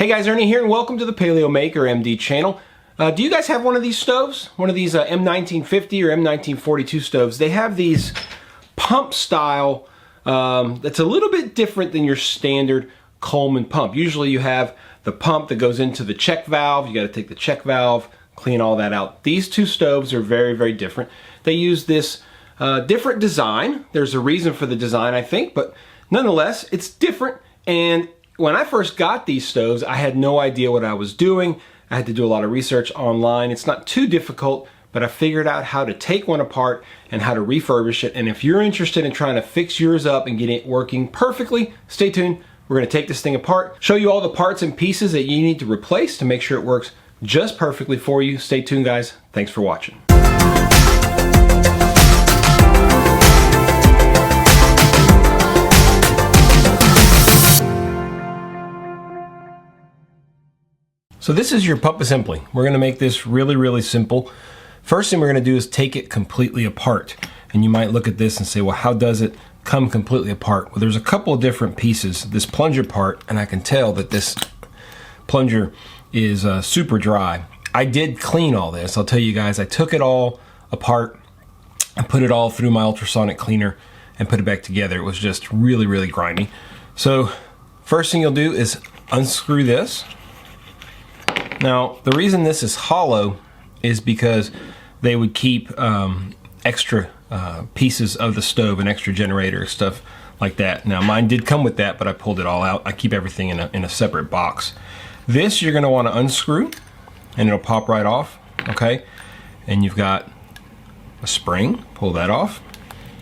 Hey guys, Ernie here and welcome to the Paleo Maker MD channel. Do you guys have one of these stoves? One of these M1950 or M1942 stoves? They have these pump style that's a little bit different than your standard Coleman pump. Usually you have the pump that goes into the check valve. You got to take the check valve, clean all that out. These two stoves are very, very different. They use this different design. There's a reason for the design, I think, but nonetheless, it's different. And when I first got these stoves, I had no idea what I was doing. I had to do a lot of research online. It's not too difficult, but I figured out how to take one apart and how to refurbish it. And if you're interested in trying to fix yours up and get it working perfectly, stay tuned. We're gonna take this thing apart, show you all the parts and pieces that you need to replace to make sure it works just perfectly for you. Stay tuned, guys. Thanks for watching. So this is your pump assembly. We're gonna make this really, really simple. First thing we're gonna do is take it completely apart. And you might look at this and say, well, how does it come completely apart? Well, there's a couple of different pieces. This plunger part, and I can tell that this plunger is super dry. I did clean all this. I'll tell you guys, I took it all apart and put it all through my ultrasonic cleaner and put it back together. It was just really, really grimy. So first thing you'll do is unscrew this. Now, the reason this is hollow is because they would keep extra pieces of the stove, an extra generator, stuff like that. Now, mine did come with that, but I pulled it all out. I keep everything in a separate box. This you're gonna wanna unscrew, and it'll pop right off, okay? And you've got a spring, pull that off.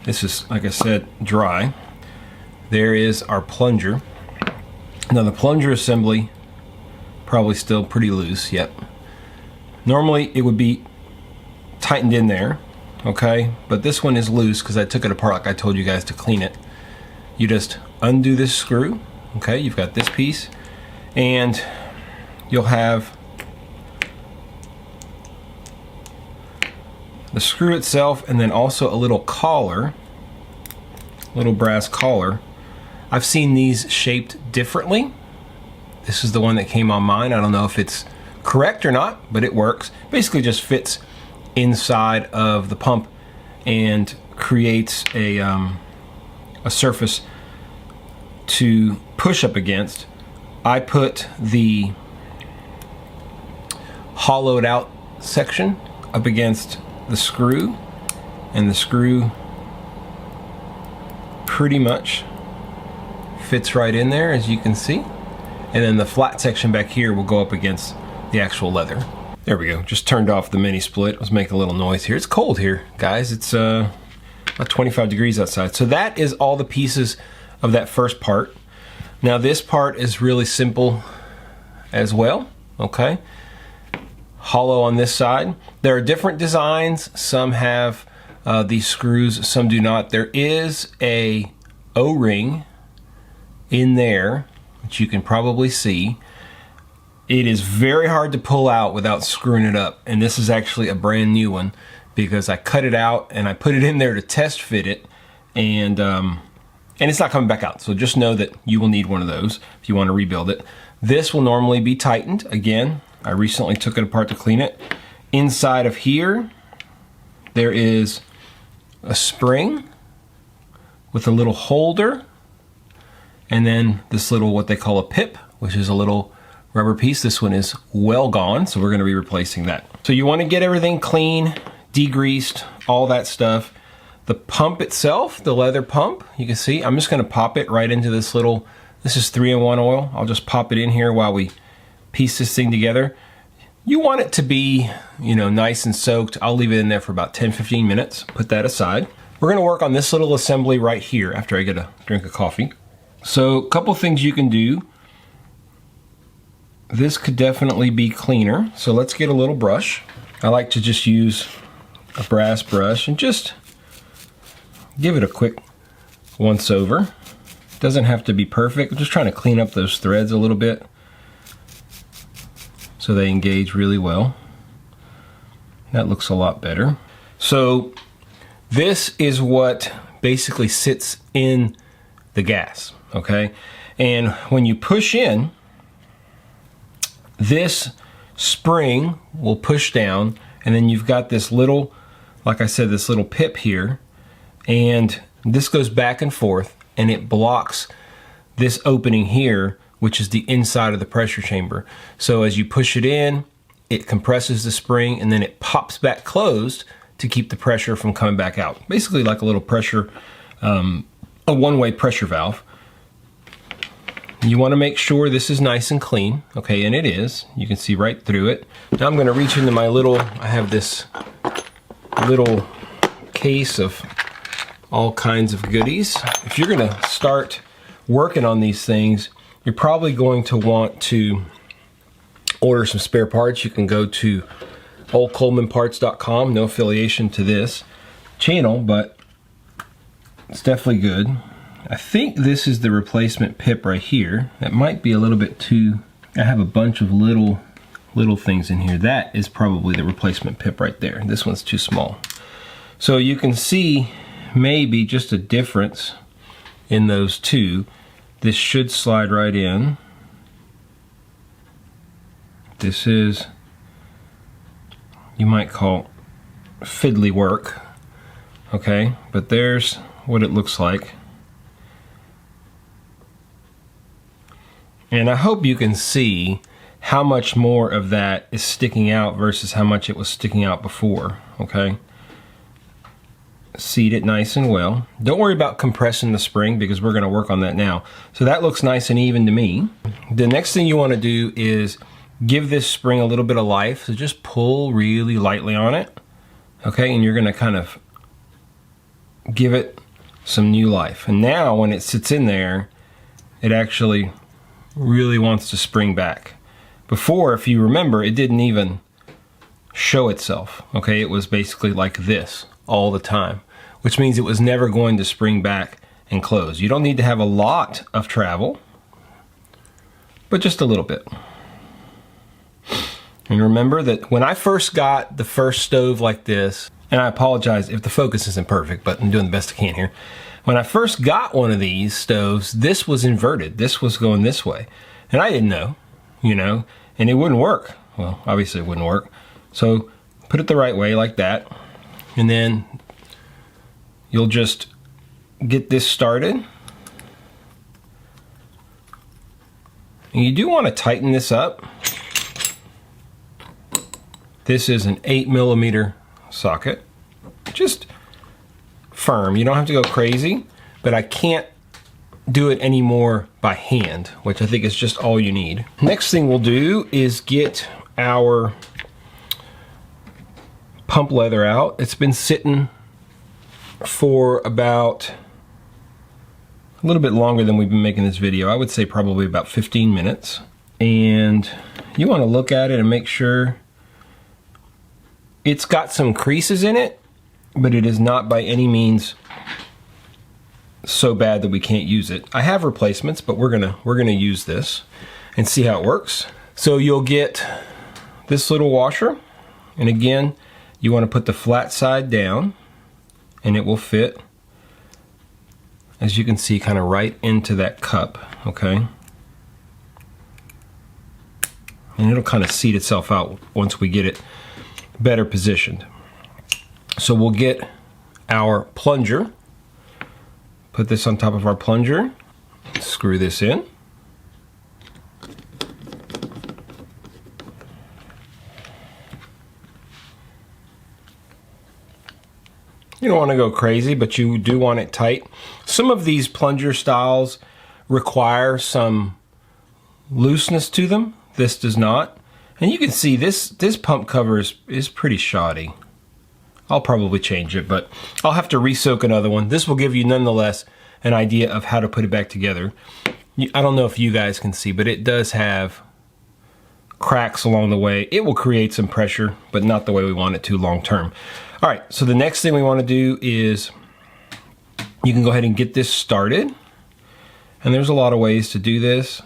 This is, like I said, dry. There is our plunger. Now, the plunger assembly, probably still pretty loose, yep. Normally it would be tightened in there, okay? But this one is loose because I took it apart like I told you guys to clean it. You just undo this screw, okay? You've got this piece, and you'll have the screw itself and then also a little collar, little brass collar. I've seen these shaped differently. This is the one that came on mine. I don't know if it's correct or not, but it works. Basically just fits inside of the pump and creates a surface to push up against. I put the hollowed out section up against the screw, and the screw pretty much fits right in there, as you can see. And then the flat section back here will go up against the actual leather. There we go, just turned off the mini split. It was making a little noise here. It's cold here, guys. It's about 25 degrees outside. So that is all the pieces of that first part. Now this part is really simple as well, okay? Hollow on this side. There are different designs. Some have these screws, some do not. There is a O-ring in there, which you can probably see. It is very hard to pull out without screwing it up, and this is actually a brand new one because I cut it out and I put it in there to test fit it, and it's not coming back out. So just know that you will need one of those if you want to rebuild it. This will normally be tightened. Again, I recently took it apart to clean it. Inside of here, there is a spring with a little holder, and then this little, what they call a pip, which is a little rubber piece. This one is well gone, so we're gonna be replacing that. So you wanna get everything clean, degreased, all that stuff. The pump itself, the leather pump, you can see, I'm just gonna pop it right into this little, this is 3-in-1 oil. I'll just pop it in here while we piece this thing together. You want it to be, you know, nice and soaked. I'll leave it in there for about 10-15 minutes, put that aside. We're gonna work on this little assembly right here after I get a drink of coffee. So a couple things you can do. This could definitely be cleaner. So let's get a little brush. I like to just use a brass brush and just give it a quick once over. Doesn't have to be perfect. I'm just trying to clean up those threads a little bit so they engage really well. That looks a lot better. So this is what basically sits in the gas, okay? And when you push in, this spring will push down, and then you've got this little, like I said, this little pip here, and this goes back and forth, and it blocks this opening here, which is the inside of the pressure chamber. So as you push it in, it compresses the spring, and then it pops back closed to keep the pressure from coming back out. Basically like a little pressure, a one-way pressure valve. You want to make sure this is nice and clean, okay, and it is. You can see right through it. Now I'm going to reach into my I have this little case of all kinds of goodies. If you're going to start working on these things, you're probably going to want to order some spare parts. You can go to oldcolemanparts.com, no affiliation to this channel, but it's definitely good. I think this is the replacement pip right here. That might be a little bit too, I have a bunch of little things in here. That is probably the replacement pip right there. This one's too small. So you can see maybe just a difference in those two. This should slide right in. This is, you might call fiddly work, okay? But there's what it looks like. And I hope you can see how much more of that is sticking out versus how much it was sticking out before, okay? Seat it nice and well. Don't worry about compressing the spring because we're going to work on that now. So that looks nice and even to me. The next thing you want to do is give this spring a little bit of life. So just pull really lightly on it, okay? And you're going to kind of give it some new life. And now when it sits in there, it actually really wants to spring back. Before, if you remember, it didn't even show itself, okay? It was basically like this all the time, which means it was never going to spring back and close. You don't need to have a lot of travel, but just a little bit. And remember that when I first got the first stove like this, and I apologize if the focus isn't perfect, but I'm doing the best I can here. When I first got one of these stoves, this was inverted. This was going this way. And I didn't know, you know, and it wouldn't work. Well, obviously it wouldn't work. So put it the right way like that. And then you'll just get this started. And you do want to tighten this up. This is an 8mm socket. Just firm. You don't have to go crazy, but I can't do it anymore by hand, which I think is just all you need. Next thing we'll do is get our pump leather out. It's been sitting for about a little bit longer than we've been making this video. I would say probably about 15 minutes. And you want to look at it and make sure it's got some creases in it, but it is not by any means so bad that we can't use it. I have replacements, but we're gonna use this and see how it works. So you'll get this little washer, and again, you want to put the flat side down, and it will fit, as you can see, kind of right into that cup, okay? And it'll kind of seat itself out once we get it better positioned. So we'll get our plunger, put this on top of our plunger, screw this in. You don't want to go crazy, but you do want it tight. Some of these plunger styles require some looseness to them. This does not. And you can see this pump cover is pretty shoddy. I'll probably change it, but I'll have to re-soak another one. This will give you nonetheless an idea of how to put it back together. I don't know if you guys can see, but it does have cracks along the way. It will create some pressure, but not the way we want it to long term. All right, so the next thing we want to do is you can go ahead and get this started. And there's a lot of ways to do this.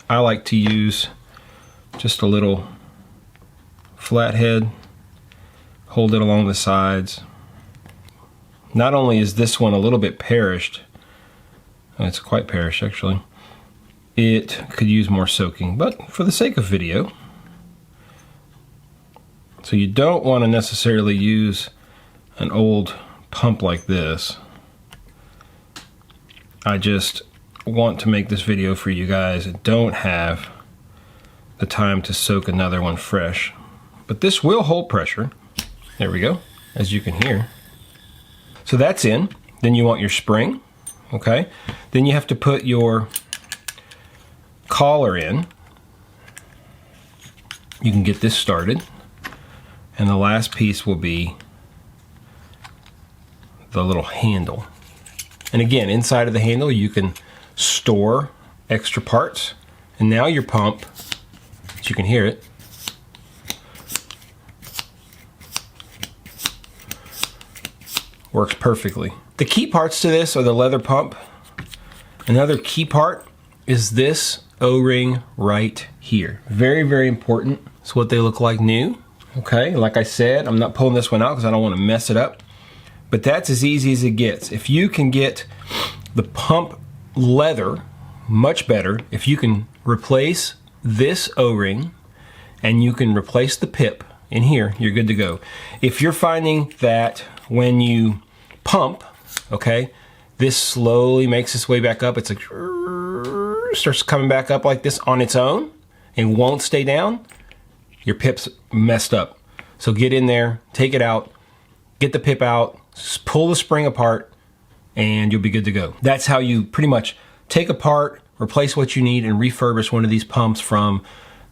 I like to use just a little flathead, hold it along the sides. Not only is this one a little bit perished, it's quite perished actually, it could use more soaking, but for the sake of video, so you don't want to necessarily use an old pump like this. I just want to make this video for you guys that don't have the time to soak another one fresh. But this will hold pressure. There we go, as you can hear. So that's in. Then you want your spring, okay? Then you have to put your collar in. You can get this started. And the last piece will be the little handle. And again, inside of the handle you can store extra parts. And now your pump, as you can hear it, works perfectly. The key parts to this are the leather pump. Another key part is this O-ring right here. Very, very important. It's what they look like new. Okay, like I said, I'm not pulling this one out because I don't want to mess it up. But that's as easy as it gets. If you can get the pump leather, much better. If you can replace this O-ring and you can replace the pip in here, you're good to go. If you're finding that when you pump, okay, this slowly makes its way back up, it's like starts coming back up like this on its own and won't stay down, your pip's messed up. So get in there, take it out, get the pip out, pull the spring apart, and you'll be good to go. That's how you pretty much take apart, replace what you need, and refurbish one of these pumps from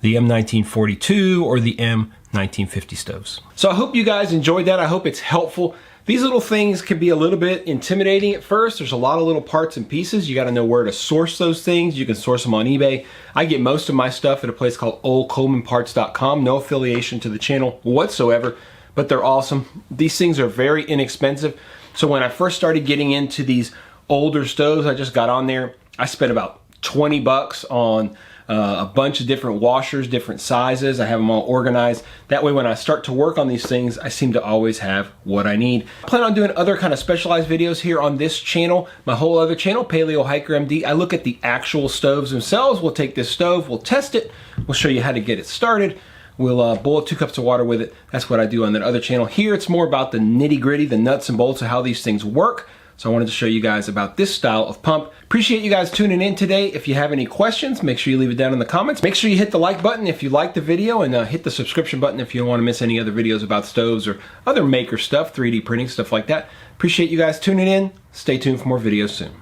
the M1942 or the M1950 stoves. So I hope you guys enjoyed that. I hope it's helpful. These little things can be a little bit intimidating at first. There's a lot of little parts and pieces. You got to know where to source those things. You can source them on eBay. I get most of my stuff at a place called oldcolemanparts.com. No affiliation to the channel whatsoever, but they're awesome. These things are very inexpensive. So when I first started getting into these older stoves, I just got on there. I spent about 20 bucks on a bunch of different washers, different sizes. I have them all organized. That way when I start to work on these things, I seem to always have what I need. I plan on doing other kind of specialized videos here on this channel. My whole other channel, Paleo Hiker MD, I look at the actual stoves themselves. We'll take this stove, we'll test it, we'll show you how to get it started. We'll boil 2 cups of water with it. That's what I do on that other channel. Here it's more about the nitty gritty, the nuts and bolts of how these things work. So I wanted to show you guys about this style of pump. Appreciate you guys tuning in today. If you have any questions, make sure you leave it down in the comments. Make sure you hit the like button if you like the video, and hit the subscription button if you don't want to miss any other videos about stoves or other maker stuff, 3D printing, stuff like that. Appreciate you guys tuning in. Stay tuned for more videos soon.